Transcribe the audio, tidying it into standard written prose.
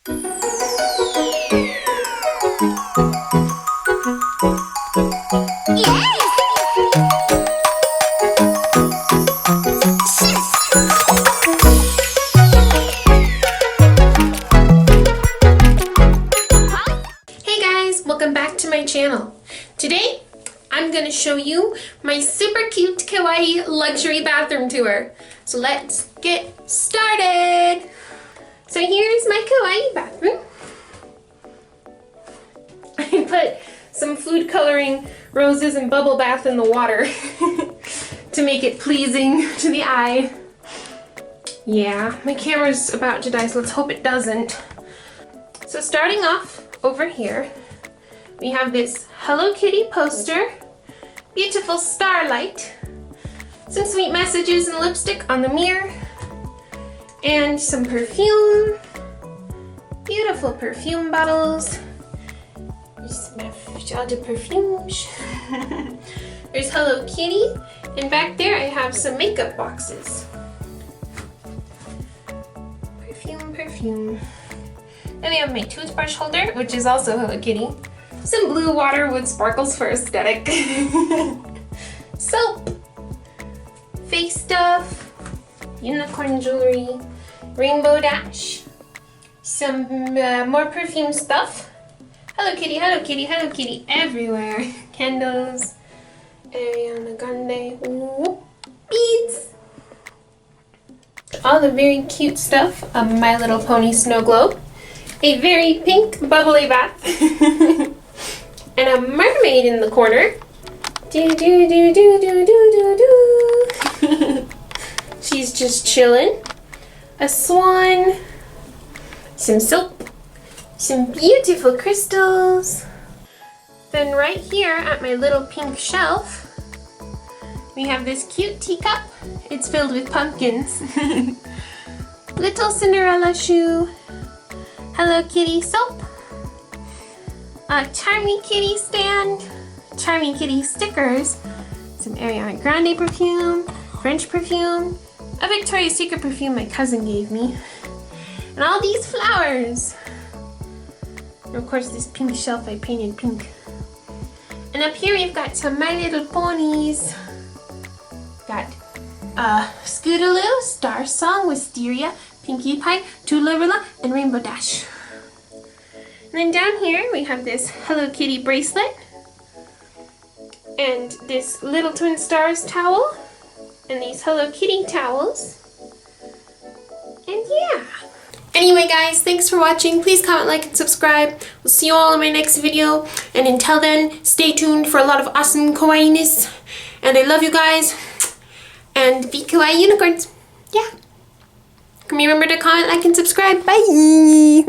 Welcome back to my channel. Today I'm going to show you my super cute Kawaii luxury bathroom tour. So let's get started. So here's my Kawaii bathroom. I put some food coloring roses and bubble bath in the water to make it pleasing to the eye. Yeah, my camera's about to die, so let's hope it doesn't. So starting off over here, we have this Hello Kitty poster, beautiful starlight, some sweet messages and lipstick on the mirror, and some perfume, beautiful perfume bottles. There's my eau de perfumes. There's Hello Kitty, and back there I have some makeup boxes. Perfume. Then we have my toothbrush holder, which is also Hello Kitty. Some blue water with sparkles for aesthetic. Soap. Face stuff. Unicorn jewelry. Rainbow dash. Some more perfume stuff. Hello Kitty, Hello Kitty, Hello Kitty everywhere. Candles. Ariana Grande. Ooh. Beads. All the very cute stuff of My Little Pony snow globe. A very pink bubbly bath. And a mermaid in the corner. She's just chilling. A swan. Some soap. Some beautiful crystals. Then right here at my little pink shelf, we have this cute teacup. It's filled with pumpkins. Little Cinderella shoe. Hello Kitty soap. A Charming Kitty stand, Charming Kitty stickers, some Ariana Grande perfume, French perfume, a Victoria's Secret perfume my cousin gave me, and all these flowers. And of course this pink shelf I painted pink. And up here we've got some My Little Ponies. Got Scootaloo, Star Song, Wisteria, Pinkie Pie, Tularilla, and Rainbow Dash. And then down here we have this Hello Kitty bracelet and this Little Twin Stars towel and these Hello Kitty towels. And yeah. Anyway guys, thanks for watching. Please comment, like, and subscribe. We'll see you all in my next video. And until then, stay tuned for a lot of awesome kawaii-ness. And I love you guys. And be kawaii unicorns. Yeah. Remember to comment, like, and subscribe. Bye.